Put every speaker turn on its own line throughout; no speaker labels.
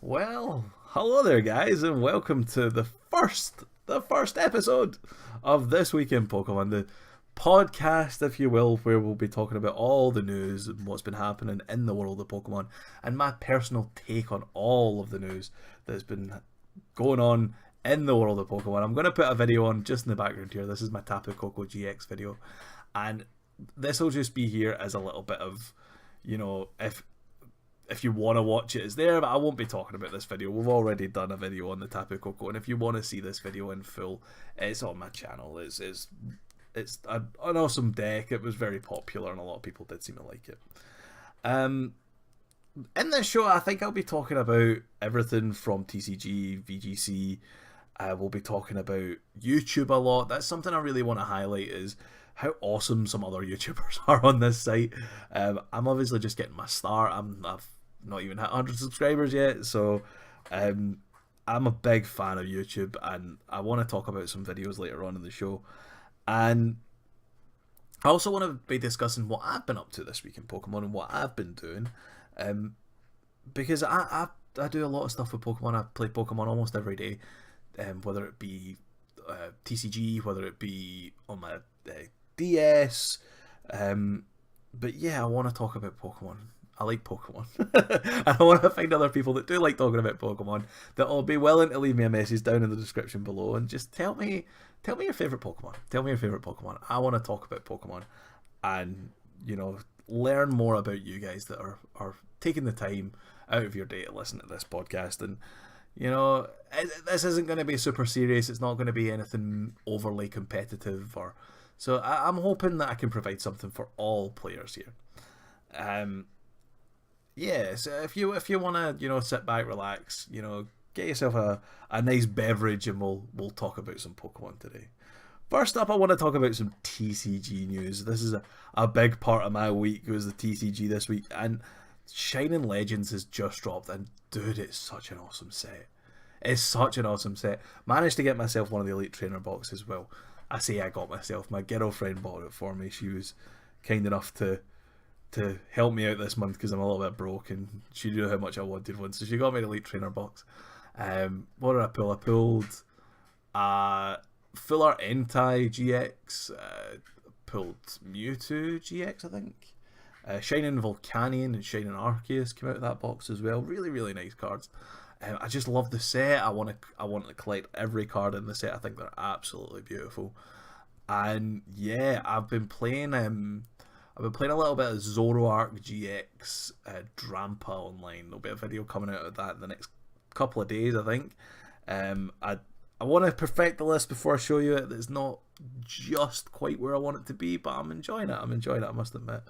Well, hello there, guys, and welcome to the first episode of This Week in Pokemon, the podcast, if you will, where we'll be talking about all the news and what's been happening in the world of Pokemon, and my personal take on all of the news that's been going on in the world of Pokemon. I'm going to put a video on just in the background here. This is my Tapu Koko GX video, and this will just be here as a little bit of, if you want to watch it, it's there, but I won't be talking about this video. We've already done a video on the Tapu Koko, and if you want to see this video in full, it's on my channel. It's an awesome deck. It was very popular, and a lot of people did seem to like it. In this show, I think I'll be talking about everything from TCG, VGC. We'll be talking about YouTube a lot. That's something I really want to highlight, is how awesome some other YouTubers are on this site. I'm obviously just getting my start. I've not even hit 100 subscribers yet, so I'm a big fan of YouTube, and I want to talk about some videos later on in the show. And I also want to be discussing what I've been up to this week in Pokemon and what I've been doing, because I do a lot of stuff with Pokemon. I play Pokemon almost every day, whether it be TCG, whether it be on my DS, but yeah, I want to talk about Pokemon. I like Pokemon. I want to find other people that do like talking about Pokemon that will be willing to leave me a message down in the description below and just tell me your favourite Pokemon. Tell me your favourite Pokemon. I want to talk about Pokemon and, learn more about you guys that are taking the time out of your day to listen to this podcast. And, this isn't going to be super serious. It's not going to be anything overly competitive, so I'm hoping that I can provide something for all players here. Yeah, so if you want to, sit back, relax, get yourself a nice beverage, and we'll talk about some Pokemon today. First up, I want to talk about some TCG news. This is a big part of my week, was the TCG this week, and Shining Legends has just dropped, and dude, it's such an awesome set. It's such an awesome set. Managed to get myself one of the Elite Trainer boxes as well. I say I got myself. My girlfriend bought it for me. She was kind enough to help me out this month because I'm a little bit broke, and she knew how much I wanted one, so she got me the Elite Trainer box. What did I pull? I pulled Full Art Entei GX, pulled Mewtwo GX, I think. Shining Volcanion and Shining Arceus came out of that box as well. Really, really nice cards. I just love the set. I want to collect every card in the set. I think they're absolutely beautiful. And yeah, I've been playing a little bit of Zoroark GX Drampa online. There'll be a video coming out of that in the next couple of days, I think. I want to perfect the list before I show you it. It's not just quite where I want it to be, but I'm enjoying it. I must admit.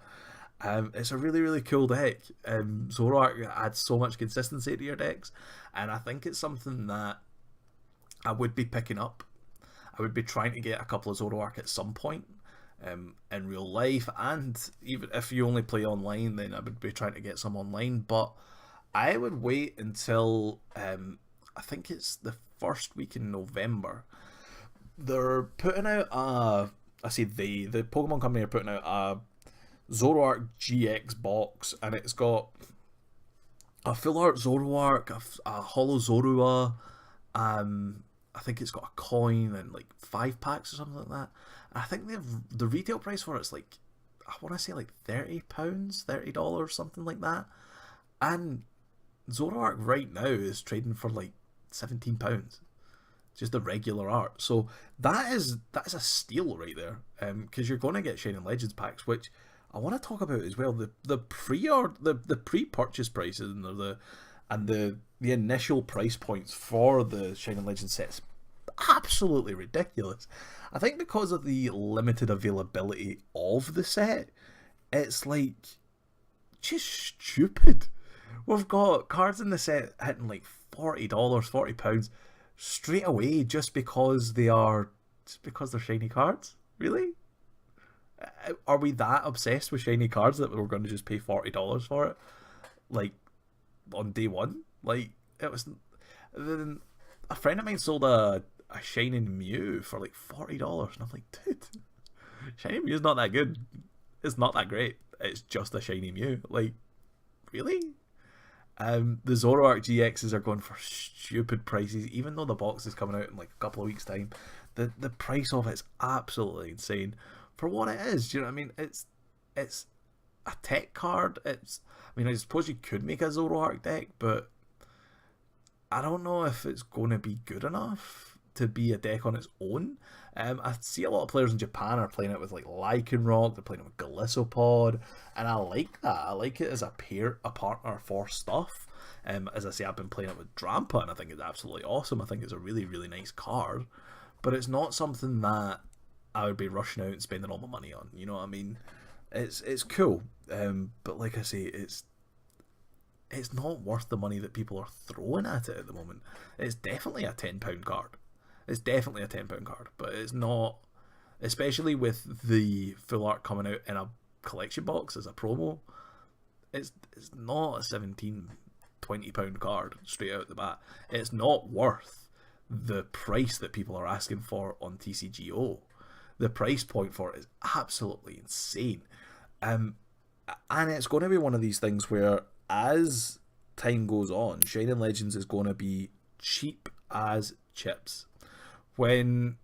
It's a really, really cool deck. Zoroark adds so much consistency to your decks, and I think it's something that I would be picking up. I would be trying to get a couple of Zoroark at some point in real life, and even if you only play online, then I would be trying to get some online, but I would wait until I think it's the first week in November. They're putting out the Pokemon company are putting out a Zoroark GX box, and it's got a full art Zoroark, a holo Zorua, I think it's got a coin and like 5 packs or something like that. And I think the retail price for it's like, I want to say like £30, $30, something like that. And Zoroark right now is trading for like £17, just the regular art. So that is a steal right there, because you're going to get Shining Legends packs, which I want to talk about as well. The pre-purchase prices and the initial price points for the Shining Legends sets, absolutely ridiculous. I think because of the limited availability of the set, it's like just stupid. We've got cards in the set hitting like $40, £40 straight away just because they're shiny cards. Really? Are we that obsessed with shiny cards that we're going to just pay $40 for it, like on day one? Like, it was. Then a friend of mine sold a Shining Mew for like $40, and I'm like, dude, Shining Mew's not that good. It's not that great. It's just a Shiny Mew. Like, really? The Zoroark GXs are going for stupid prices, even though the box is coming out in like a couple of weeks' time. The price of it's absolutely insane for what it is. Do you know what I mean? It's a tech card. I mean, I suppose you could make a Zoroark deck, but I don't know if it's going to be good enough to be a deck on its own. I see a lot of players in Japan are playing it with like Lycanroc, they're playing it with Galissopod, and I like that. I like it as a partner for stuff. As I say, I've been playing it with Drampa, and I think it's absolutely awesome. I think it's a really, really nice card, but it's not something that I would be rushing out and spending all my money on. You know what I mean? It's cool, but like I say, it's not worth the money that people are throwing at it at the moment. It's definitely a £10 card. It's definitely a £10 card, but it's not, especially with the full art coming out in a collection box as a promo. It's not a £17-20 card straight out the bat. It's not worth the price that people are asking for on TCGO. The price point for it is absolutely insane, and it's going to be one of these things where, as time goes on, Shining Legends is going to be cheap as chips. When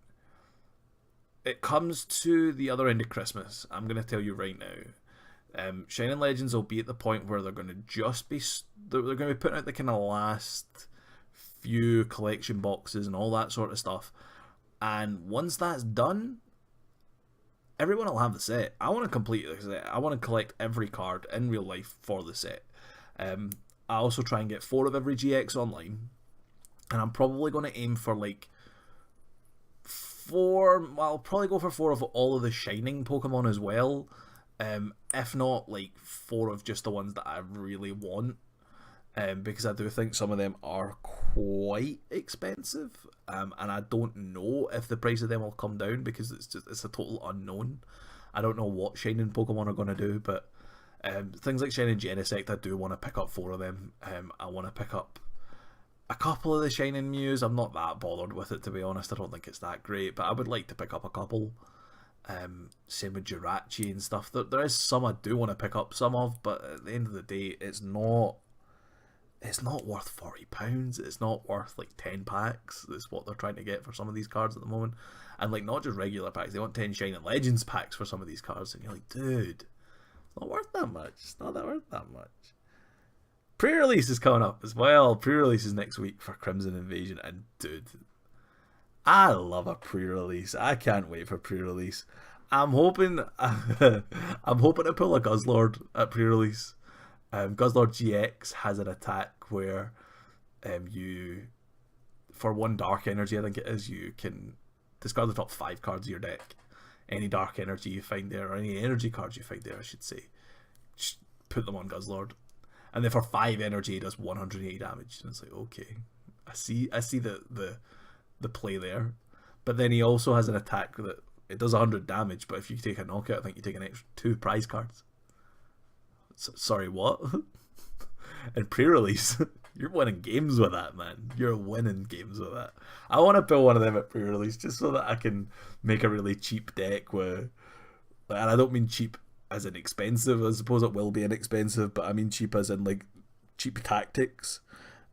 it comes to the other end of Christmas, I'm going to tell you right now, Shining Legends will be at the point where they're going to just be, they're going to be putting out the kind of last few collection boxes and all that sort of stuff. And once that's done, everyone will have the set. I want to complete the set. I want to collect every card in real life for the set. I also try and get 4 of every GX online, and I'm probably going to aim for like 4. Well, I'll probably go for 4 of all of the Shining Pokemon as well, if not like 4 of just the ones that I really want, because I do think some of them are quite expensive, and I don't know if the price of them will come down because it's a total unknown. I don't know what Shining Pokemon are going to do, but things like Shining Genesect, I do want to pick up 4 of them. I want to pick up a couple of the Shining Mews. I'm not that bothered with it, to be honest. I don't think it's that great, but I would like to pick up a couple. Same with Jirachi and stuff. There is some I do want to pick up some of, but at the end of the day, it's not worth £40. It's not worth like 10 packs. That's what they're trying to get for some of these cards at the moment. And like, not just regular packs, they want 10 Shining Legends packs for some of these cards, and you're like, dude, it's not worth that much. It's not that worth that much. Pre-release is coming up as well. Pre-release is next week for Crimson Invasion, and dude, I love a pre-release. I can't wait for pre-release. I'm hoping to pull a Guzzlord at pre-release. Guzzlord GX has an attack where you, for 1 Dark Energy, I think it is, you can discard the top 5 cards of your deck. Any Dark Energy you find there, or any Energy cards you find there, I should say, just put them on Guzzlord. And then for 5 energy, it does 180 damage. And it's like, okay, I see the play there. But then he also has an attack that it does 100 damage, but if you take a knockout, I think you take an extra 2 prize cards. Sorry, what? And pre-release, you're winning games with that, man. You're winning games with that. I want to pull one of them at pre-release just so that I can make a really cheap deck where, and I don't mean cheap as in expensive. I suppose it will be inexpensive, but I mean cheap as in like cheap tactics.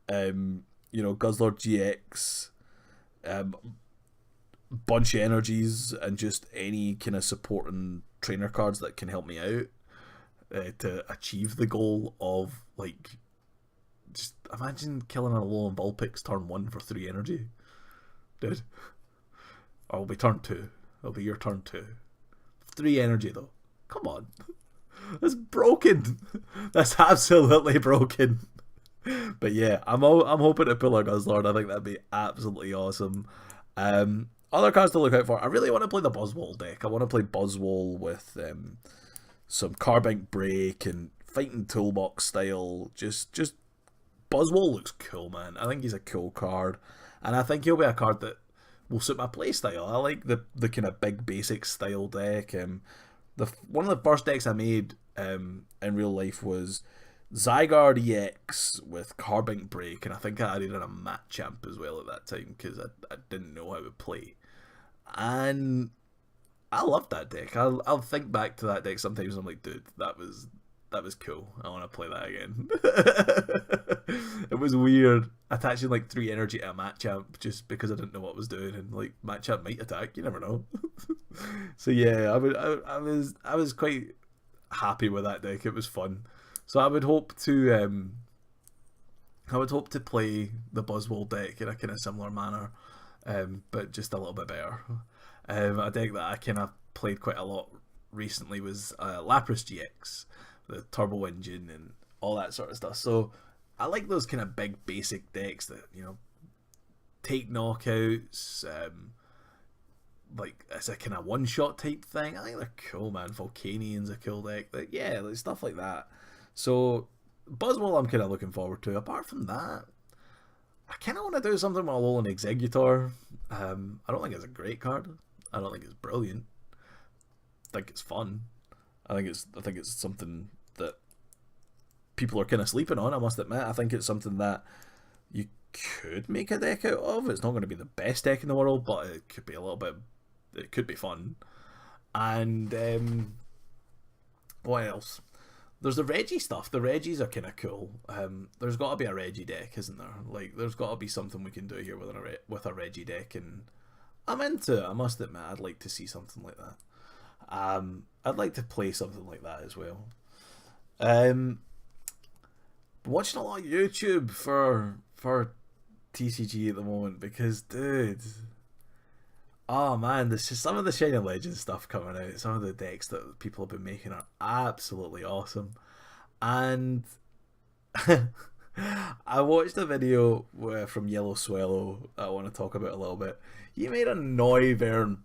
You know, Guzzlord GX, bunch of energies, and just any kind of supporting trainer cards that can help me out to achieve the goal of, like, just imagine killing a Alolan Vulpix turn 1 for 3 energy, dude. Or it'll be turn 2. It'll be your turn 2. 3 energy though. Come on. That's broken. That's absolutely broken. But yeah, I'm hoping to pull a Guzzlord. I think that'd be absolutely awesome. Other cards to look out for. I really want to play the Buzzwole deck. I want to play Buzzwole with some Carbink Break and Fighting Toolbox style. Just Buzzwole looks cool, man. I think he's a cool card, and I think he'll be a card that will suit my playstyle. I like the kind of big basic style deck. One of the first decks I made in real life was Zygarde EX with Carbink Break, and I think I added in a Machamp as well at that time because I didn't know how it would play. And I love that deck. I'll think back to that deck sometimes. I'm like, dude, that was that was cool. I want to play that again. It was weird attaching like 3 energy to a Machamp just because I didn't know what I was doing, and like Machamp might attack. You never know. So yeah, I was quite happy with that deck. It was fun. So I would hope to play the Buzzwole deck in a kind of similar manner, but just a little bit better. A deck that I kind of played quite a lot recently was Lapras GX, the Turbo Engine and all that sort of stuff. So I like those kind of big basic decks that, you know, take knockouts, like it's a kind of one-shot type thing. I think they're cool, man. Volcanian's a cool deck. Like, yeah, like stuff like that. So Buzzwole I'm kind of looking forward to. Apart from that, I kind of want to do something with Alolan Exeggutor. I don't think it's a great card. I don't think it's brilliant. I think it's fun. I think it's something that people are kind of sleeping on, I must admit. I think it's something that you could make a deck out of. It's not going to be the best deck in the world, but it could be a little bit... It could be fun. And what else? There's the Reggie stuff. The Reggies are kind of cool. There's got to be a Reggie deck, isn't there? Like, there's got to be something we can do here with a Reggie deck, and I'm into it. I must admit, I'd like to see something like that. I'd like to play something like that as well. Watching a lot of YouTube for TCG at the moment because, dude, oh man, there's just some of the Shining Legends stuff coming out. Some of the decks that people have been making are absolutely awesome. And I watched a video from YellowSwellow that I want to talk about a little bit. He made a Noivern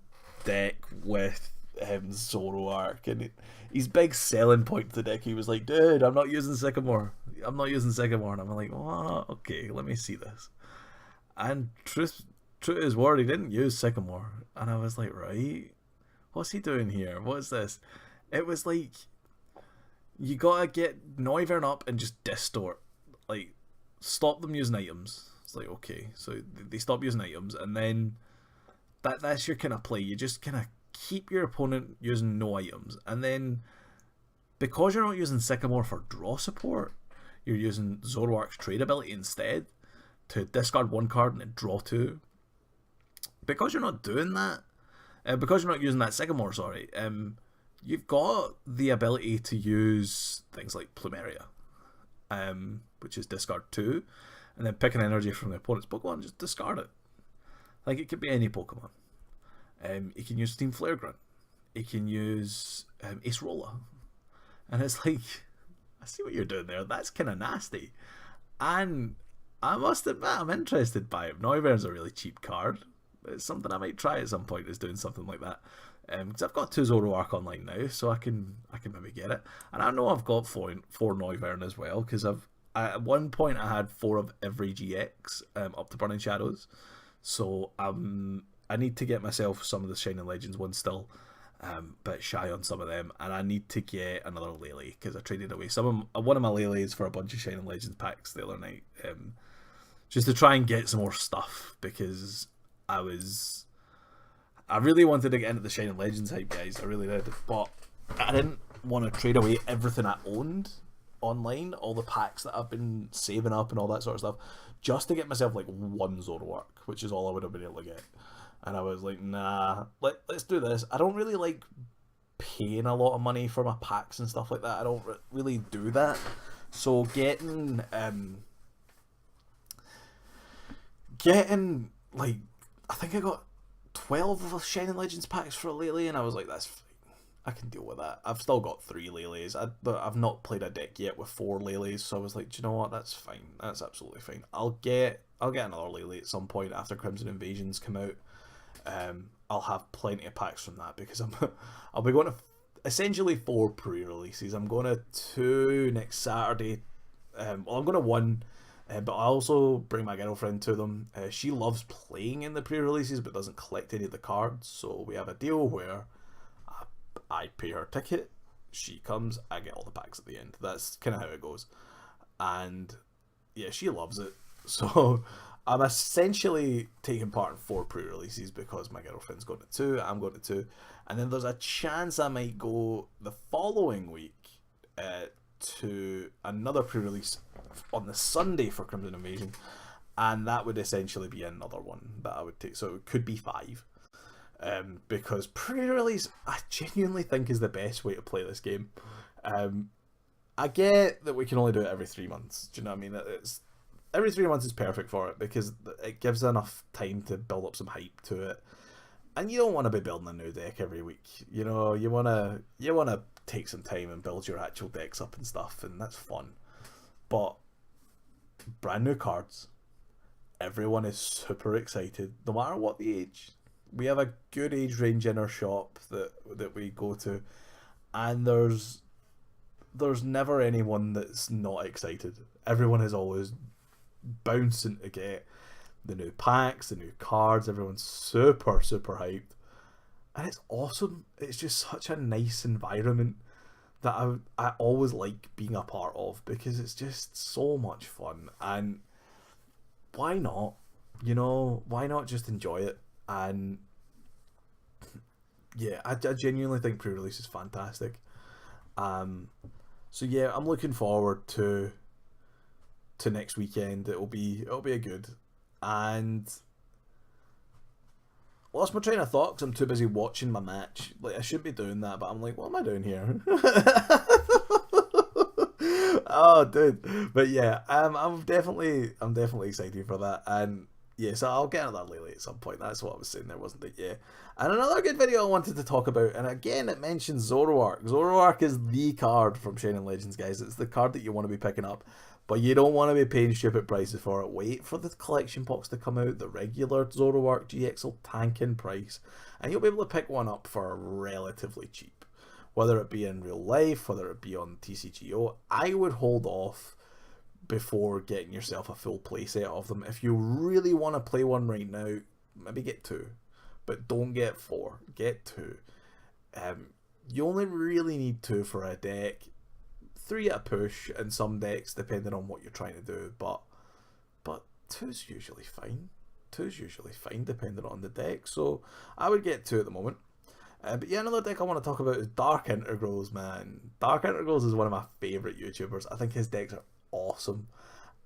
deck with Zoroark, and his big selling point to the deck, he was like, dude, I'm not using Sycamore. And I'm like, oh, okay, let me see this. And true to his word, he didn't use Sycamore. And I was like, right, what's he doing here? What's this? It was like, you gotta get Noivern up and just distort. Like, stop them using items. It's like, okay, so they stop using items, and then that's your kind of play. You just kind of keep your opponent using no items, and then because you're not using Sycamore for draw support, you're using Zoroark's trade ability instead to discard 1 card and then draw 2. Because you're not doing that, because you're not using that Sycamore, sorry, you've got the ability to use things like Plumeria, which is discard 2, and then pick an energy from the opponent's Pokemon and just discard it. Like, it could be any Pokemon. You can use Steam Flare Grunt. You can use Ace Rolla. And it's like, I see what you're doing there. That's kind of nasty. And I must admit, I'm interested by it. Noivern's a really cheap card. It's something I might try at some point, is doing something like that. Because I've got 2 Zoroark online now, so I can maybe get it. And I know I've got 4 Noivern as well, because at one point I had 4 of every GX up to Burning Shadows. So I need to get myself some of the Shining Legends ones still, bit shy on some of them, and I need to get another Lele because I traded away one of my Lele's for a bunch of Shining Legends packs the other night, just to try and get some more stuff, because I really wanted to get into the Shining Legends hype, guys. I really did, but I didn't want to trade away everything I owned online, all the packs that I've been saving up and all that sort of stuff, just to get myself like 1 Zoroark, which is all I would have been able to get. And I was like, nah, let's do this. I don't really like paying a lot of money for my packs and stuff like that. I don't really do that. So getting like, I think I got 12 of Shining Legends packs for a Lele, and I was like, that's fine. I can deal with that. I've still got 3 Leles. I've not played a deck yet with 4 Leles, so I was like, do you know what? That's fine. That's absolutely fine. I'll get another Lele at some point after Crimson Invasions come out. I'll have plenty of packs from that, because I'll be going to essentially 4 pre-releases. I'm going to 2 next Saturday. I'm going to 1, but I also bring my girlfriend to them. She loves playing in the pre-releases but doesn't collect any of the cards, so we have a deal where I pay her ticket, she comes, I get all the packs at the end. That's kind of how it goes. And yeah, she loves it. So I'm essentially taking part in 4 pre-releases because my girlfriend's going to 2, I'm going to 2, and then there's a chance I might go the following week to another pre-release on the Sunday for Crimson Invasion, and that would essentially be another one that I would take. So it could be 5. Because pre-release, I genuinely think, is the best way to play this game. I get that we can only do it every 3 months. Do you know what I mean? It's every 3 months is perfect for it because it gives enough time to build up some hype to it. And you don't want to be building a new deck every week. You know, you wanna take some time and build your actual decks up and stuff, and that's fun. But brand new cards, everyone is super excited, no matter what the age. We have a good age range in our shop that we go to, and there's never anyone that's not excited. Everyone is always bouncing to get the new packs, the new cards. Everyone's super hyped, and it's awesome. It's just such a nice environment that I always like being a part of, because it's just so much fun. And why not? You know, why not just enjoy it? And yeah, I genuinely think pre-release is fantastic. So yeah, I'm looking forward to next weekend. It'll be a good. And lost my train of thought because I'm too busy watching my match. Like, I should be doing that, but I'm like, what am I doing here? Oh, dude. But yeah, I'm definitely excited for that. And yeah, so I'll get into that later at some point. That's what I was saying there, wasn't it? Yeah. And another good video I wanted to talk about, and again, it mentions Zoroark. Zoroark is the card from Shining Legends, guys. It's the card that you want to be picking up, but you don't want to be paying stupid prices for it. Wait for the collection box to come out. The regular Zoroark GX will tank in price, and you'll be able to pick one up for relatively cheap. Whether it be in real life, whether it be on TCGO, I would hold off before getting yourself a full playset of them. If you really want to play one right now, maybe get 2, but don't get 4. Get 2. You only really need 2 for a deck. 3 at a push in some decks, depending on what you're trying to do. But 2's usually fine. 2's usually fine, depending on the deck. So I would get 2 at the moment. But yeah, another deck I want to talk about is Dark Integrals, man. Dark Integrals is one of my favourite YouTubers. I think his decks are awesome,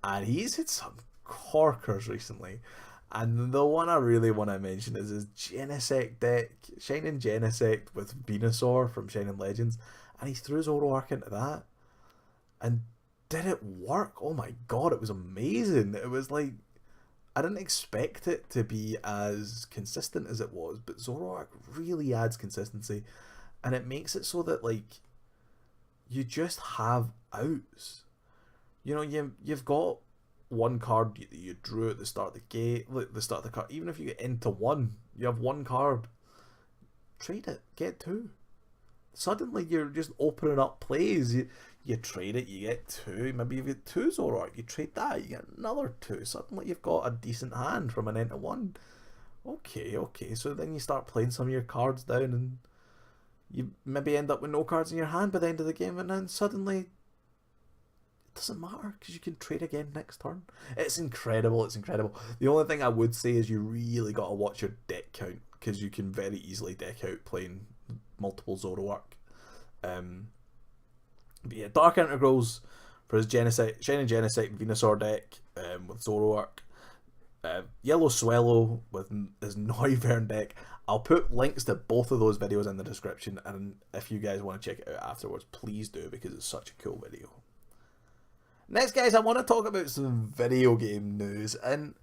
and he's hit some corkers recently, and the one I really want to mention is his Genesect deck, Shining Genesect with Venusaur from Shining Legends, and he threw Zoroark into that, and did it work? Oh my god, it was amazing. It was like, I didn't expect it to be as consistent as it was, but Zoroark really adds consistency, and it makes it so that, like, you just have outs. You know, you've got one card that you drew at the start of the gate, like the start of the card. Even if you get into 1, you have 1 card. Trade it, get 2. Suddenly you're just opening up plays. You trade it, you get 2. Maybe you get 2 Zoroark, you trade that, you get another 2. Suddenly you've got a decent hand from an into 1. Okay. So then you start playing some of your cards down, and you maybe end up with no cards in your hand by the end of the game, and then suddenly doesn't matter because you can trade again next turn. It's incredible. The only thing I would say is you really got to watch your deck count, because you can very easily deck out playing multiple Zoroark. But yeah, Dark Integrals for his Genesect, Shining Genesect Venusaur deck with Zoroark. YellowSwellow with his Noivern deck. I'll put links to both of those videos in the description, and if you guys want to check it out afterwards, please do, because it's such a cool video. Next, guys, I want to talk about some video game news, and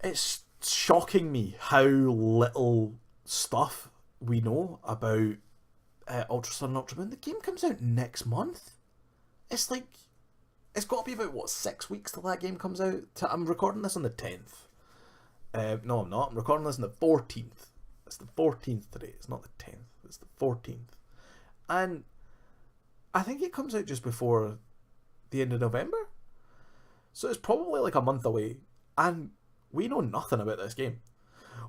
it's shocking me how little stuff we know about Ultra Sun and Ultra Moon. The game comes out next month. It's like, it's got to be about, what, 6 weeks till that game comes out? I'm recording this on the 10th. No, I'm not. I'm recording this on the 14th. It's the 14th today. It's not the 10th. It's the 14th. And I think it comes out just before the end of November, so it's probably like a month away, and we know nothing about this game.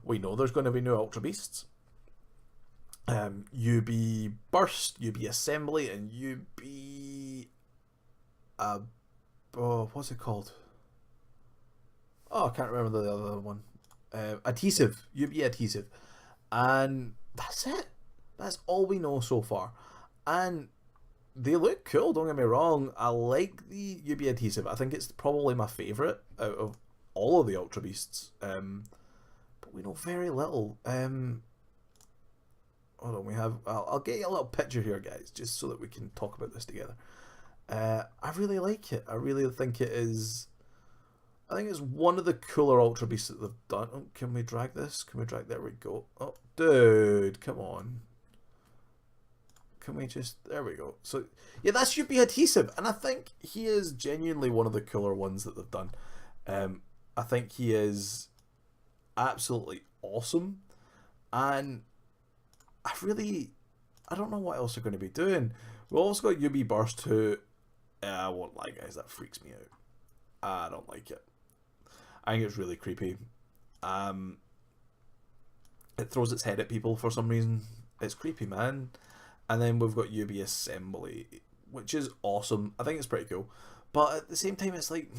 We know there's going to be new Ultra Beasts, UB Burst, UB Assembly, and UB what's it called? Oh, I can't remember the other one. Adhesive, UB Adhesive, and that's it. That's all we know so far. And They look cool, don't get me wrong. I like the UB adhesive. I think it's probably my favourite out of all of the Ultra Beasts. But we know very little. Hold on, we have... I'll get you a little picture here, guys, just so that we can talk about this together. I really like it. I really think it is... I think it's one of the cooler Ultra Beasts that they've done. Oh, can we drag this? Can we drag... There we go. Oh, dude, come on. Can we just... There we go. So, yeah, that should be adhesive. And I think he is genuinely one of the cooler ones that they've done. I think he is absolutely awesome. And I don't know what else they're going to be doing. We've also got UB Burst, who... I won't lie, guys, that freaks me out. I don't like it. I think it's really creepy. It throws its head at people for some reason. It's creepy, man. And then we've got UB Assembly, which is awesome. I think it's pretty cool. But at the same time, it's like...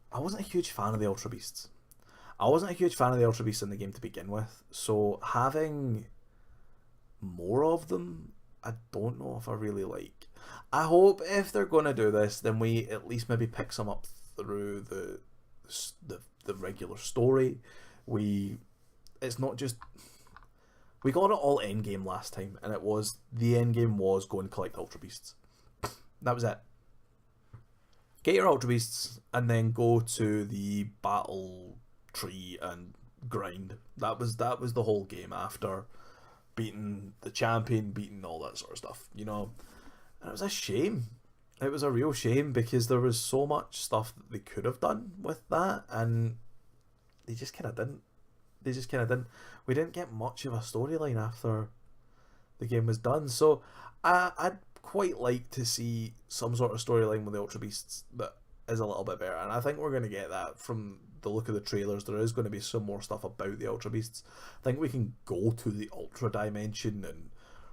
I wasn't a huge fan of the Ultra Beasts. I wasn't a huge fan of the Ultra Beasts in the game to begin with. So having more of them, I don't know if I really like. I hope if they're going to do this, then we at least maybe pick some up through the regular story. It's not just... We got it all endgame last time, and it was... The endgame was go and collect Ultra Beasts. That was it. Get your Ultra Beasts, and then go to the battle tree and grind. That was the whole game after beating the champion, beating all that sort of stuff, you know. And it was a shame. It was a real shame, because there was so much stuff that they could have done with that, and they just kind of didn't. They just kind of didn't. We didn't get much of a storyline after the game was done. So I'd quite like to see some sort of storyline with the Ultra Beasts that is a little bit better. And I think we're going to get that from the look of the trailers. There is going to be some more stuff about the Ultra Beasts. I think we can go to the Ultra Dimension and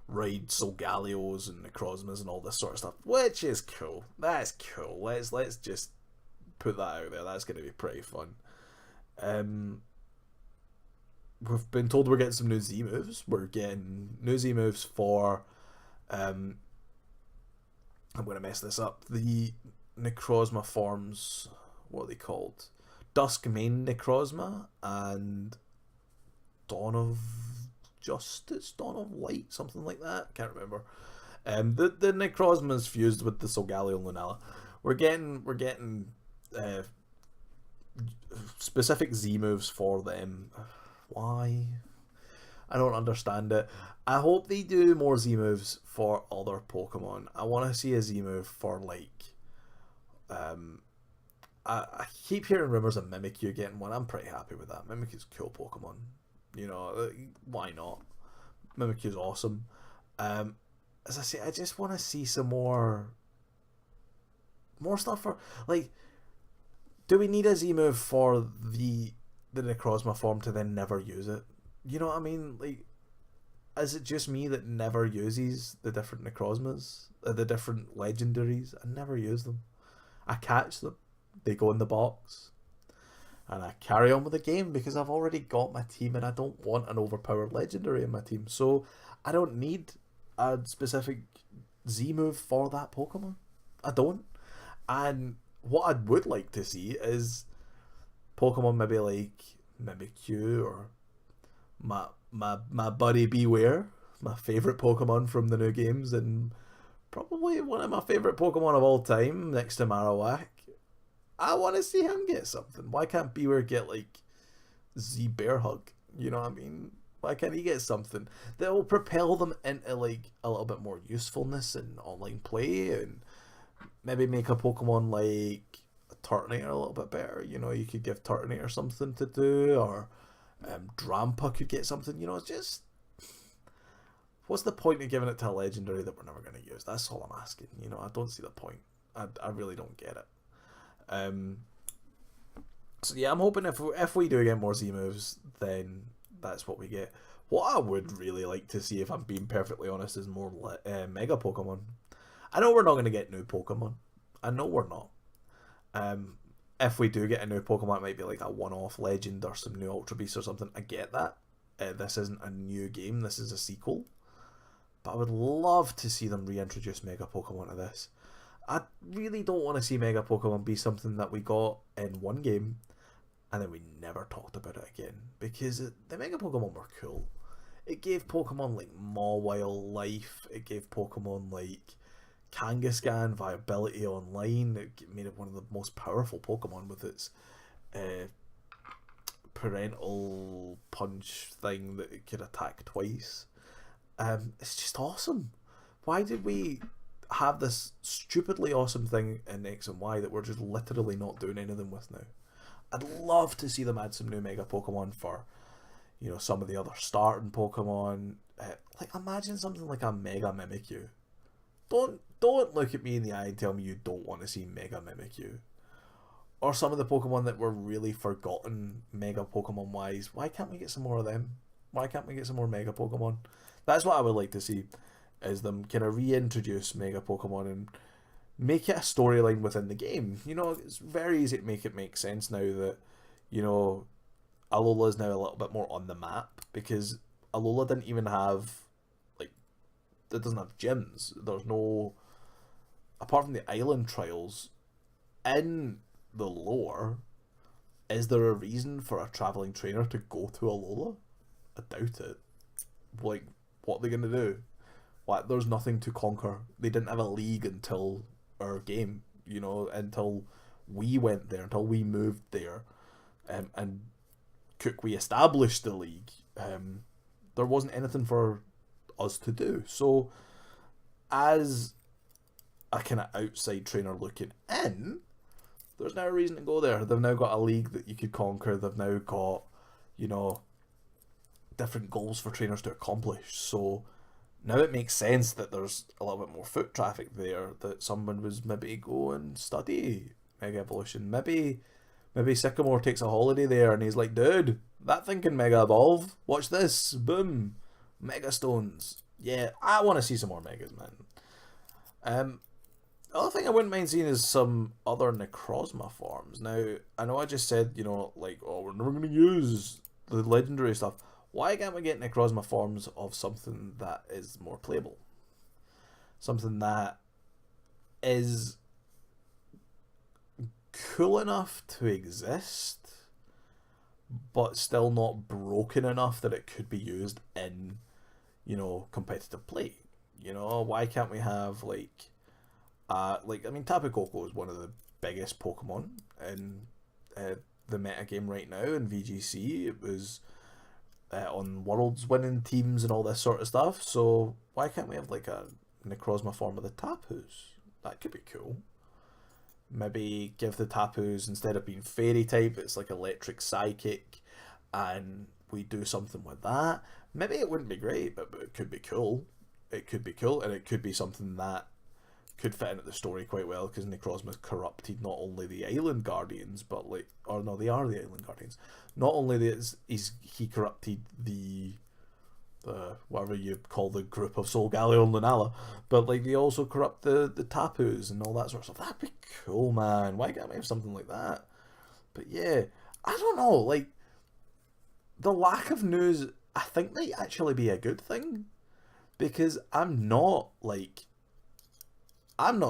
ride Solgalios and Necrozmas and all this sort of stuff, which is cool. That's cool. Let's just put that out there. That's going to be pretty fun. We've been told we're getting some new Z moves. We're getting new Z moves for I'm going to mess this up. The Necrozma forms, what are they called? Dusk Main Necrozma and Dawn of Justice, Dawn of Light, something like that. Can't remember. The Necrozma's fused with the Solgaleo and Lunala. We're getting specific Z moves for them. Why? I don't understand it. I hope they do more Z moves for other Pokemon. I want to see a Z move for, like, I keep hearing rumors of Mimikyu getting one. I'm pretty happy with that. Mimikyu's a cool Pokemon. You know, why not? Mimikyu's awesome. As I say, I just want to see some more stuff for, like, do we need a Z move for the Necrozma form to then never use it? You know what I mean? Like, is it just me that never uses the different Necrozmas? The different legendaries? I never use them. I catch them. They go in the box. And I carry on with the game because I've already got my team and I don't want an overpowered legendary in my team. So I don't need a specific Z move for that Pokemon. I don't. And what I would like to see is Pokemon maybe like Mimikyu or my buddy Beware, my favourite Pokemon from the new games, and probably one of my favourite Pokemon of all time, next to Marowak. I want to see him get something. Why can't Beware get, like, Z Bear Hug? You know what I mean? Why can't he get something that will propel them into, like, a little bit more usefulness in online play, and maybe make a Pokemon like a Turtonator a little bit better? You know, you could give Turtonator something to do, or Drampa could get something. You know, it's just, what's the point of giving it to a legendary that we're never going to use? That's all I'm asking. You know, I don't see the point. I really don't get it. So yeah, I'm hoping if we do get more Z moves, then that's what we get. What I would really like to see, if I'm being perfectly honest, is more Mega Pokemon. I know we're not going to get new Pokemon. I know we're not. If we do get a new Pokemon, it might be like a one-off legend or some new Ultra Beast or something. I get that. This isn't a new game. This is a sequel. but I would love to see them reintroduce Mega Pokemon to this. I really don't want to see Mega Pokemon be something that we got in one game and then we never talked about it again, because the Mega Pokemon were cool. It gave Pokemon like Mawile life, it gave Pokemon like Kangaskhan viability online, it made it one of the most powerful Pokemon with its parental punch thing that it could attack twice. It's just awesome. Why did we have this stupidly awesome thing in X and Y that we're just literally not doing anything with now? I'd love to see them add some new Mega Pokemon for, you know, some of the other starting Pokemon. Like, imagine something like a Mega Mimikyu. Don't look at me in the eye and tell me you don't want to see Mega Mimikyu. Or some of the Pokemon that were really forgotten Mega Pokemon wise. Why can't we get some more of them? Why can't we get some more Mega Pokemon? That's what I would like to see, is them kind of reintroduce Mega Pokemon and make it a storyline within the game. You know, it's very easy to make it make sense now that, you know, Alola is now a little bit more on the map, because Alola didn't even have, like, it doesn't have gyms. There's no, apart from the island trials, in the lore, is there a reason for a travelling trainer to go to Alola? I doubt it. Like, what are they going to do? Like, there's nothing to conquer. They didn't have a league until our game, you know, until we went there, until we moved there, and we established the league. There wasn't anything for us to do. So, as a kind of outside trainer looking in, there's now a reason to go there. They've now got a league that you could conquer. They've now got, you know, different goals for trainers to accomplish. So now it makes sense that there's a little bit more foot traffic there, that someone was maybe go and study Mega Evolution. Maybe Sycamore takes a holiday there and he's like, dude, that thing can Mega Evolve. Watch this. Boom. Mega Stones. Yeah, I want to see some more Megas, man. The other thing I wouldn't mind seeing is some other Necrozma forms. Now, I know I just said, you know, like, oh, we're never going to use the legendary stuff. Why can't we get Necrozma forms of something that is more playable? Something that is cool enough to exist, but still not broken enough that it could be used in, you know, competitive play. You know, why can't we have, like, I mean, Tapu Koko is one of the biggest Pokemon in the meta game right now in VGC. It was on Worlds winning teams and all this sort of stuff. So why can't we have like a Necrozma form of the Tapus? That could be cool. Maybe give the Tapus, instead of being fairy type, it's like electric psychic, and we do something with that. Maybe it wouldn't be great, but it could be cool. It could be cool, and it could be something that could fit into the story quite well, because Necrozma's corrupted not only the Island Guardians, but like, or no, they are the Island Guardians. Not only is he corrupted the whatever you call the group of Solgaleo and Lunala, but like they also corrupt the Tapus and all that sort of stuff. That'd be cool, man. Why can't we have something like that? But yeah, I don't know. Like, the lack of news, I think, might actually be a good thing, because I'm not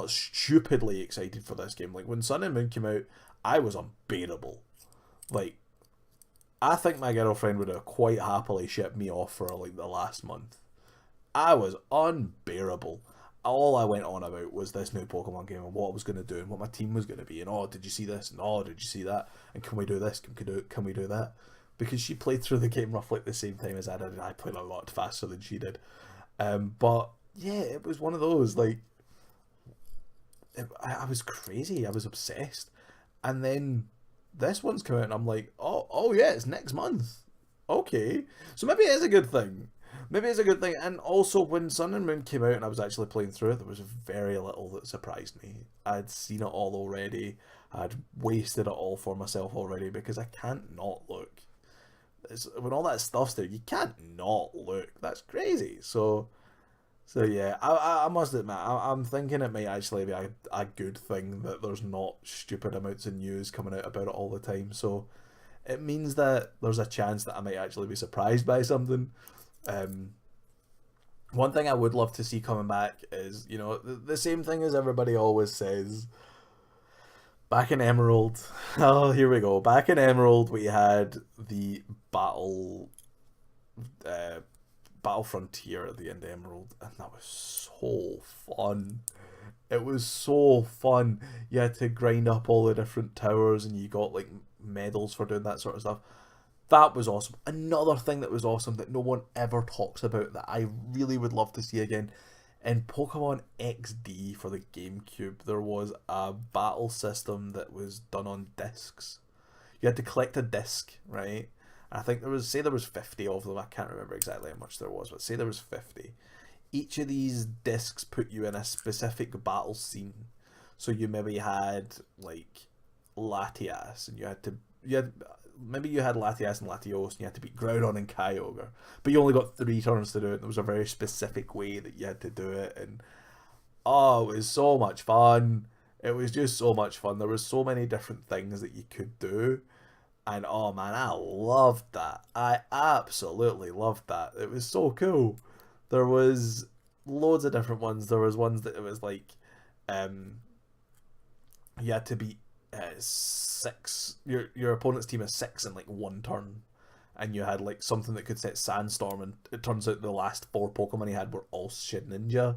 stupidly excited for this game. Like, when Sun and Moon came out, I was unbearable. Like, I think my girlfriend would have quite happily shipped me off for like the last month. I was unbearable. All I went on about was this new Pokemon game and what I was going to do and what my team was going to be. And oh, did you see this? And oh, did you see that? And can we do this? Can we do that? Because she played through the game roughly at the same time as I did, and I played a lot faster than she did. But yeah, it was one of those, like, I was crazy. I was obsessed. And then this one's come out and I'm like, oh yeah, it's next month. Okay. So maybe it is a good thing. Maybe it's a good thing. And also, when Sun and Moon came out and I was actually playing through it, there was very little that surprised me. I'd seen it all already. I'd wasted it all for myself already, because I can't not look. When all that stuff's there, you can't not look. That's crazy. So yeah, I must admit, I'm thinking it might actually be a good thing that there's not stupid amounts of news coming out about it all the time. So it means that there's a chance that I might actually be surprised by something. One thing I would love to see coming back is, you know, the same thing as everybody always says. Back in Emerald, oh, here we go. Back in Emerald, we had the uh, battle frontier at the end of Emerald, and that was so fun. It was so fun. You had to grind up all the different towers, and you got like medals for doing that sort of stuff. That was awesome. Another thing that was awesome that no one ever talks about that I really would love to see again. In Pokemon XD for the GameCube, there was a battle system that was done on discs. You had to collect a disc, right? I think there was 50 of them. I can't remember exactly how much there was, but say there was 50. Each of these discs put you in a specific battle scene. So you maybe had like Latias, and maybe you had Latias and Latios, and you had to beat Groudon and Kyogre, but you only got 3 turns to do it. There was a very specific way that you had to do it, and oh, it was so much fun. It was just so much fun. There was so many different things that you could do, and oh man, I loved that. I absolutely loved that. It was so cool. There was loads of different ones. There was ones that it was like, you had to beat 6. Your opponent's team is 6 in like 1 turn, and you had like something that could set Sandstorm, and it turns out the last 4 Pokemon he had were all Shedinja,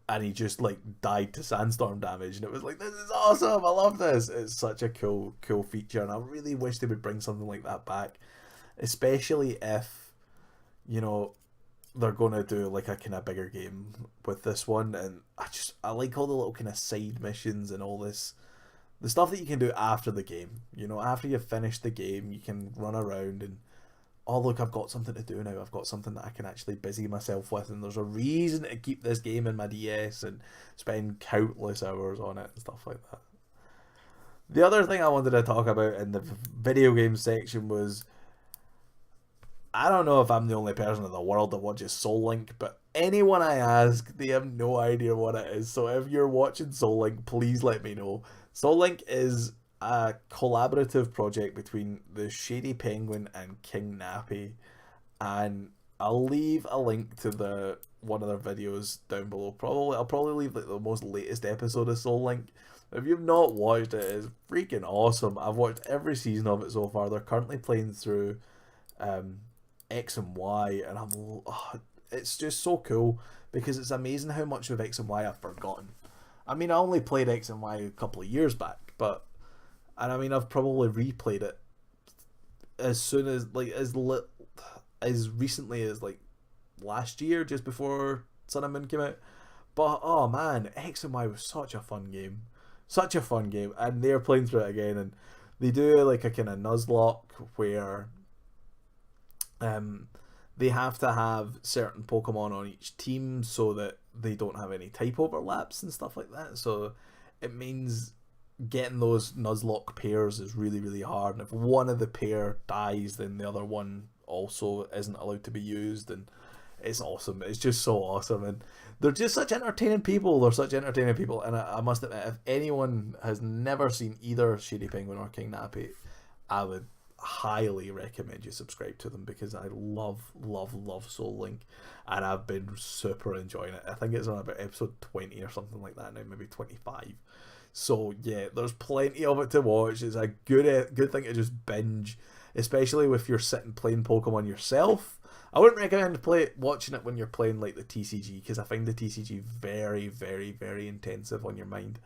and he just like died to Sandstorm damage, and it was like, this is awesome. I love this. It's such a cool feature, and I really wish they would bring something like that back, especially if, you know, they're gonna do like a kind of bigger game with this one. And I like all the little kind of side missions and all this, the stuff that you can do after the game. You know, after you've finished the game, you can run around and, oh look, I've got something to do now. I've got something that I can actually busy myself with, and there's a reason to keep this game in my DS and spend countless hours on it and stuff like that. The other thing I wanted to talk about in the video game section was, I don't know if I'm the only person in the world that watches Soul Link, but anyone I ask, they have no idea what it is. So if you're watching Soul Link, please let me know. Soul Link is a collaborative project between the Shady Penguin and King Nappy, and I'll leave a link to one of their videos down below. I'll probably leave like the most latest episode of Soul Link. If you've not watched it, it's freaking awesome. I've watched every season of it so far. They're currently playing through X and Y, and it's just so cool because it's amazing how much of X and Y I've forgotten. I mean, I only played X and Y a couple of years back, and I mean, I've probably replayed it as soon as like as recently as like last year, just before Sun and Moon came out. But oh man, X and Y was such a fun game, and they're playing through it again, and they do like a kind of Nuzlocke where they have to have certain Pokemon on each team so that they don't have any type overlaps and stuff like that. So it means getting those Nuzlocke pairs is really, really hard. And if one of the pair dies, then the other one also isn't allowed to be used. And it's awesome. It's just so awesome. And they're just such entertaining people. And I must admit, if anyone has never seen either Shady Penguin or King Nappy, I would highly recommend you subscribe to them, because I love Soul Link, and I've been super enjoying it. I think it's on about episode 20 or something like that now, maybe 25. So yeah, there's plenty of it to watch. It's a good thing to just binge, especially if you're sitting playing Pokemon yourself. I wouldn't recommend watching it when you're playing like the TCG, because I find the TCG very, very, very intensive on your mind.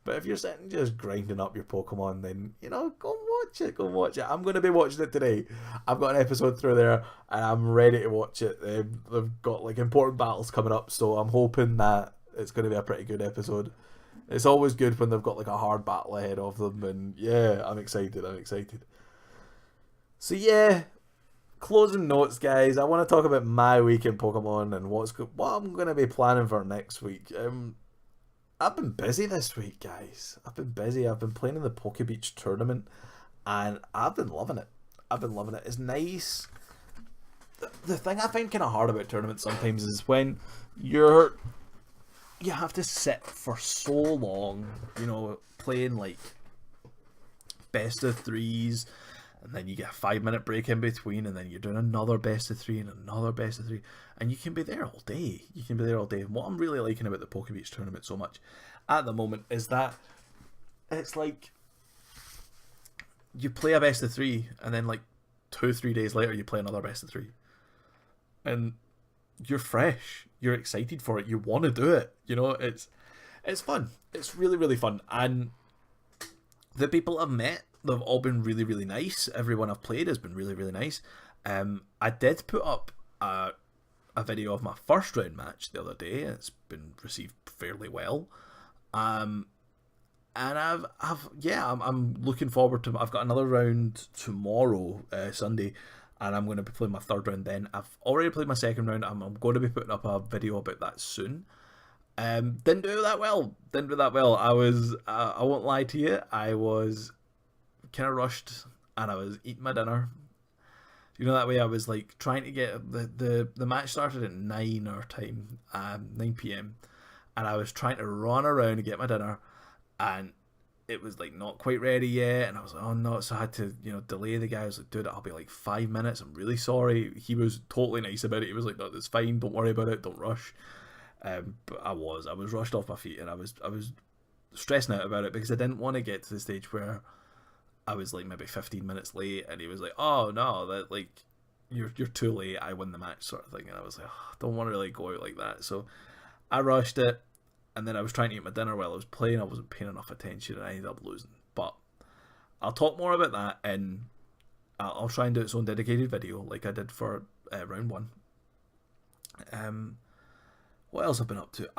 But if you're sitting just grinding up your Pokemon, then, you know, go and watch it. I'm going to be watching it today. I've got an episode through there, and I'm ready to watch it. They've got like important battles coming up, so I'm hoping that it's going to be a pretty good episode. It's always good when they've got like a hard battle ahead of them, and yeah, I'm excited. So yeah, closing notes, guys. I want to talk about my week in Pokemon and what I'm going to be planning for next week. I've been busy this week, guys. I've been playing in the Pokebeach tournament, and I've been loving it. It's nice. The thing I find kind of hard about tournaments sometimes is when you have to sit for so long, you know, playing like best of threes, and then you get a 5 minute break in between, and then you're doing another best of three and another best of three, and you can be there all day. You can be there all day. And what I'm really liking about the Poke Beach tournament so much at the moment is that it's like you play a best of three, and then like 2-3 days later you play another best of three, and you're fresh, you're excited for it, you want to do it. You know, it's fun. It's really, really fun. And the people I've met, they've all been really, really nice. Everyone I've played has been really, really nice. I did put up a video of my first round match the other day. It's been received fairly well. And I'm looking forward to. I've got another round tomorrow, Sunday, and I'm going to be playing my third round then. I've already played my second round. I'm going to be putting up a video about that soon. Didn't do that well. I won't lie to you. I was kind of rushed, and I was eating my dinner. You know, that way I was like trying to get the match started at 9 our time, 9 p.m. and I was trying to run around and get my dinner, and it was like not quite ready yet, and I was like, oh no, so I had to, delay the guy. I was like, dude, I'll be like 5 minutes. I'm really sorry. He was totally nice about it. He was like, no, that's fine. Don't worry about it. Don't rush. But I was rushed off my feet, and I was stressing out about it because I didn't want to get to the stage where I was like maybe 15 minutes late, and he was like, oh no, that like you're too late, I win the match, sort of thing. And I was like, oh, I don't want to really go out like that. So I rushed it, and then I was trying to eat my dinner while I was playing. I wasn't paying enough attention, and I ended up losing. But I'll talk more about that, and I'll try and do its own dedicated video like I did for round one. What else I've been up to?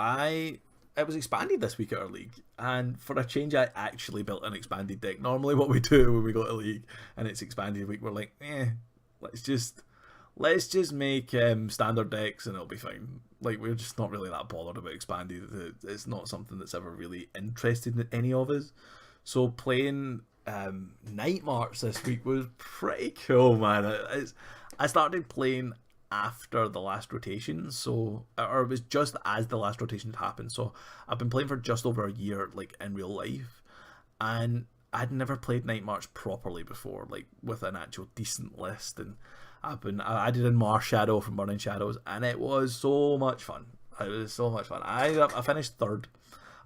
It was expanded this week at our league, and for a change I actually built an expanded deck. Normally what we do when we go to league and it's expanded week, we're like, let's just make standard decks and it'll be fine. Like, we're just not really that bothered about expanded. It's not something that's ever really interested in any of us. So playing Night March this week was pretty cool, man. I started playing after the last rotation, or it was just as the last rotation had happened. So I've been playing for just over a year, like in real life, and I'd never played Night March properly before, like with an actual decent list. And I did in Mars Shadow from Burning Shadows, and it was so much fun. It was so much fun. I finished third.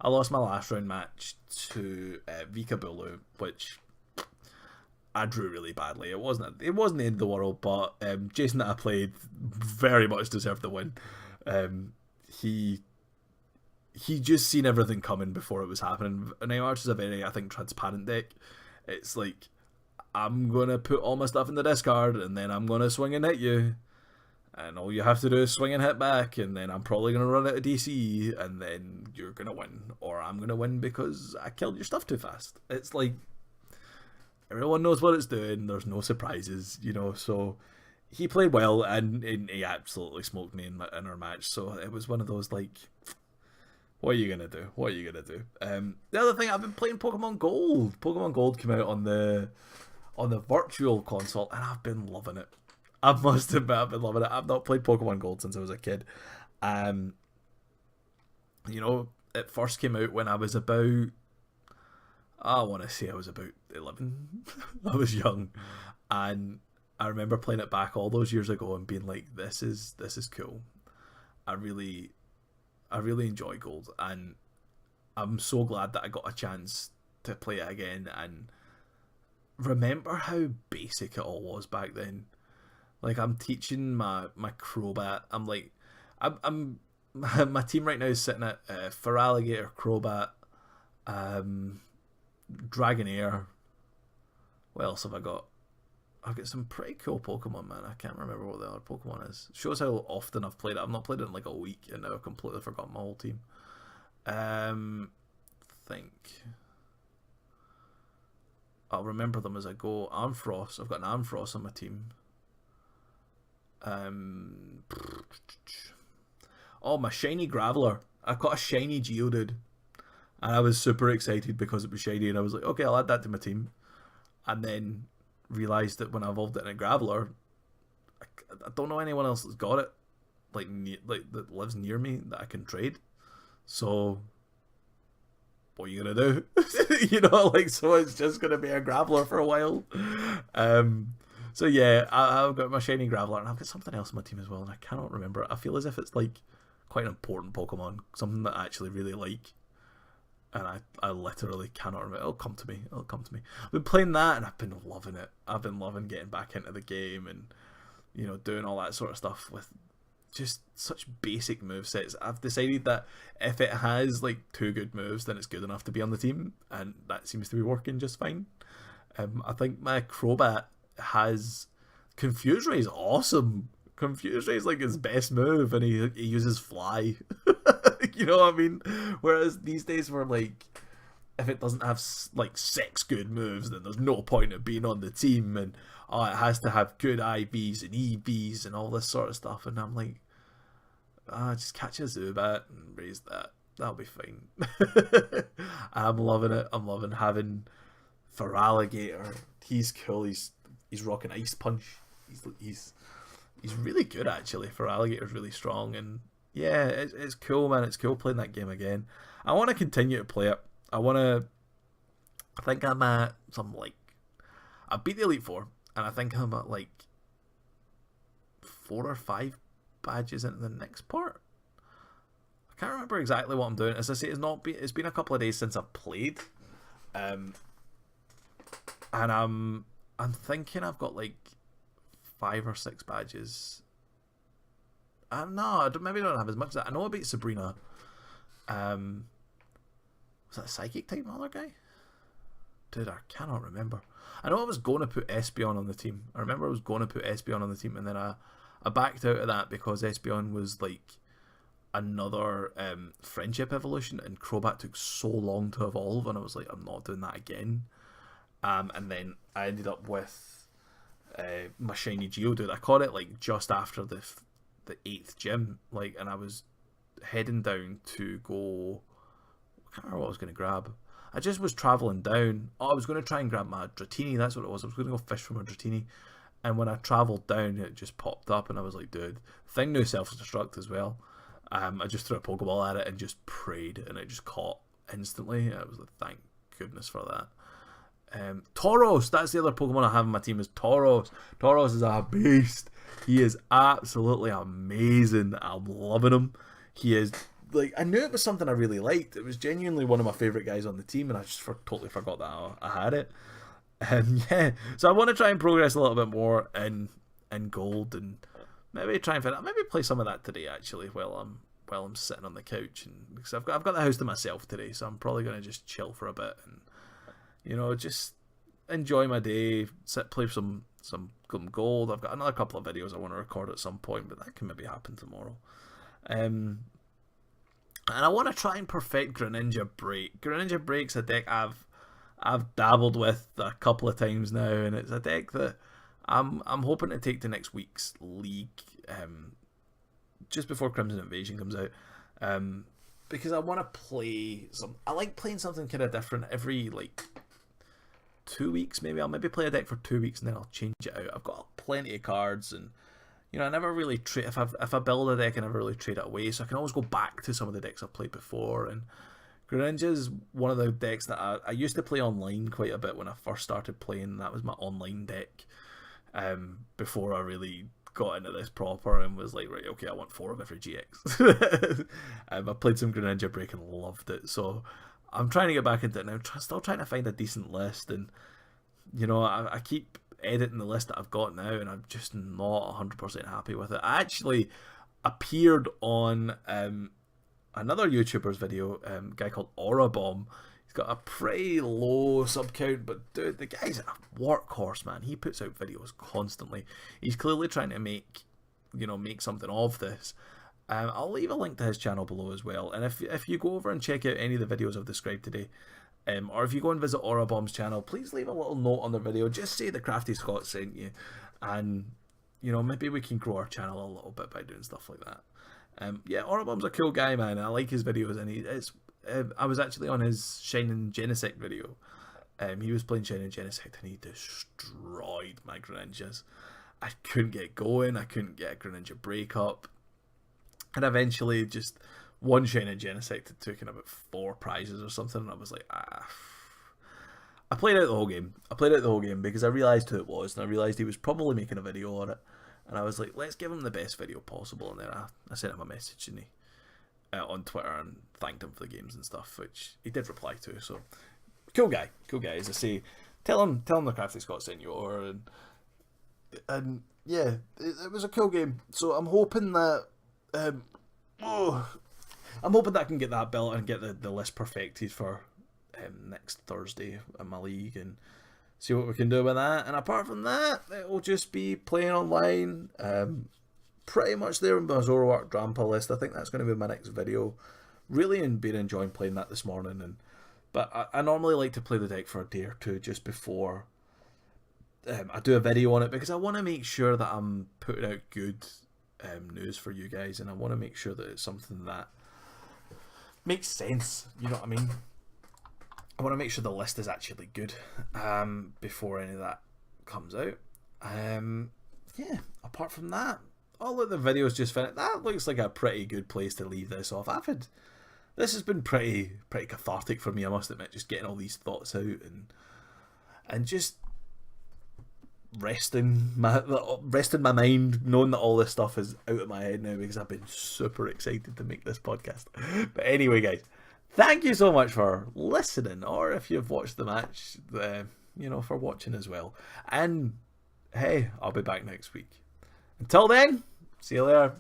I lost my last round match to Vika Bulu, which I drew really badly. It wasn't the end of the world, but Jason that I played very much deserved the win. He just seen everything coming before it was happening. Night March is a very, I think, transparent deck. It's like, I'm gonna put all my stuff in the discard, and then I'm gonna swing and hit you, and all you have to do is swing and hit back, and then I'm probably gonna run out of DC, and then you're gonna win, or I'm gonna win because I killed your stuff too fast. It's like, everyone knows what it's doing. There's no surprises, So he played well, and he absolutely smoked me in our match. So it was one of those like, what are you gonna do? The other thing, I've been playing Pokemon Gold. Pokemon Gold came out on the virtual console, and I've been loving it. I must admit, I've been loving it. I've not played Pokemon Gold since I was a kid. It first came out when I was about, I want to say I was about 11. I was young, and I remember playing it back all those years ago and being like, this is cool. I really enjoy Gold, and I'm so glad that I got a chance to play it again and remember how basic it all was back then. Like, I'm teaching my Crobat. I'm like, I'm my team right now is sitting at Feraligatr, Crobat, Dragonair. What else have I got? I've got some pretty cool Pokemon, man. I can't remember what the other Pokemon is. Shows how often I've played it. I've not played it in like a week, and now I've completely forgotten my whole team. Think. I'll remember them as I go. Armfrost. I've got an Armfrost on my team. Oh, my shiny Graveler. I've got a shiny Geodude. And I was super excited because it was shiny, and I was like, okay, I'll add that to my team. And then realised that when I evolved it in a Graveler, I don't know anyone else that's got it, like that lives near me that I can trade. So, what are you gonna do? You know, like, so it's just gonna be a Graveler for a while. So yeah, I've got my shiny Graveler, and I've got something else in my team as well, and I cannot remember. I feel as if it's like quite an important Pokemon, something that I actually really like, and I literally cannot remember. It'll come to me. It'll come to me. I've been playing that, and I've been loving it. I've been loving getting back into the game, and you know, doing all that sort of stuff with just such basic movesets. I've decided that if it has like 2 good moves, then it's good enough to be on the team, and that seems to be working just fine. I think my Crobat has Confuse Ray is awesome. Confuse Ray is like his best move, and he uses Fly. You know what I mean? Whereas these days we're like, if it doesn't have like 6 good moves, then there's no point of being on the team, and it has to have good IVs and EVs and all this sort of stuff. And I'm like, just catch a Zubat and raise that. That'll be fine. I'm loving it. I'm loving having Feraligatr. He's cool. He's rocking Ice Punch. He's really good actually. Feraligator's really strong, and yeah, it's cool, man. It's cool playing that game again. I want to continue to play it. I think I'm at some like, I beat the Elite Four, and I think I'm at like 4 or 5 badges into the next part. I can't remember exactly what I'm doing. As I say, it's been a couple of days since I've played, and I'm thinking I've got like 5 or 6 badges. No, maybe I don't have as much as that. I know I beat Sabrina. Was that a Psychic type other guy? Dude, I cannot remember. I know I was going to put Espeon on the team. I remember I was going to put Espeon on the team, and then I backed out of that because Espeon was like another friendship evolution, and Crobat took so long to evolve, and I was like, I'm not doing that again. And then I ended up with my shiny Geodude. I caught it like just after the 8th gym, like, and I was heading down to go. I can't remember what I was going to grab. I just was travelling down. I was going to try and grab my Dratini. That's what it was. I was going to go fish for my Dratini. And when I travelled down, it just popped up, and I was like, dude, thing knew self-destruct as well. I just threw a Pokeball at it and just prayed, and it just caught instantly. I was like, thank goodness for that. Tauros, that's the other Pokemon I have in my team, is Tauros. Tauros is a beast. He is absolutely amazing. I'm loving him. He is, like, I knew it was something I really liked. It was genuinely one of my favourite guys on the team, and I just totally forgot that I had it. Yeah, so I want to try and progress a little bit more in gold, and maybe try and maybe play some of that today actually while I'm sitting on the couch, and because I've got the house to myself today, so I'm probably gonna just chill for a bit and, you know, just enjoy my day, play some gold. I've got another couple of videos I want to record at some point, but that can maybe happen tomorrow. And I want to try and perfect Greninja Break. Greninja Break's a deck I've dabbled with a couple of times now, and it's a deck that I'm hoping to take to next week's league, just before Crimson Invasion comes out, because I want to play I like playing something kind of different every like 2 weeks. Maybe I'll play a deck for 2 weeks and then I'll change it out. I've got plenty of cards, and you know, I never really trade. If I build a deck, I never really trade it away, so I can always go back to some of the decks I've played before. And Greninja is one of the decks that I used to play online quite a bit when I first started playing. That was my online deck, before I really got into this proper and was like, right, okay, I want 4 of every GX. I played some Greninja Break and loved it, so I'm trying to get back into it now. Still trying to find a decent list, and you know, I keep editing the list that I've got now, and I'm just not 100% happy with it. I actually appeared on another YouTuber's video, a guy called Aura Bomb. He's got a pretty low sub count, but dude, the guy's a workhorse, man. He puts out videos constantly. He's clearly trying to make something of this. I'll leave a link to his channel below as well, and if you go over and check out any of the videos I've described today, or if you go and visit Aura Bomb's channel, please leave a little note on the video. Just say TheCraftyScot sent you, and you know, maybe we can grow our channel a little bit by doing stuff like that. Yeah, Aura Bomb's a cool guy, man. I like his videos, and I was actually on his Shining Genesect video. He was playing Shining Genesect, and he destroyed my Greninjas. I couldn't get going. I couldn't get a Greninja Break up, and eventually just one Shining Genesect had taken about 4 prizes or something, and I was like, I played out the whole game. I played out the whole game because I realised who it was, and I realised he was probably making a video on it. And I was like, let's give him the best video possible. And then I sent him a message and on Twitter and thanked him for the games and stuff, which he did reply to. So, cool guy. As I say, tell him TheCraftyScot sent you over. And yeah, it was a cool game. So I'm hoping that... I'm hoping that I can get that built and get the list perfected for next Thursday in my league and see what we can do with that. And apart from that, it will just be playing online. Pretty much there in my Zoroark Drampa list. I think that's going to be my next video. Really been enjoying playing that this morning. But I normally like to play the deck for a day or two just before I do a video on it, because I want to make sure that I'm putting out good news for you guys, and I want to make sure that it's something that makes sense. You know what I mean? I want to make sure the list is actually good before any of that comes out. Yeah, apart from that, all of the videos just finished. That looks like a pretty good place to leave this off. This has been pretty cathartic for me, I must admit, just getting all these thoughts out and just resting my mind, knowing that all this stuff is out of my head now, because I've been super excited to make this podcast. But anyway, guys, thank you so much for listening, or if you've watched the match, for watching as well. And hey, I'll be back next week. Until then, see you later.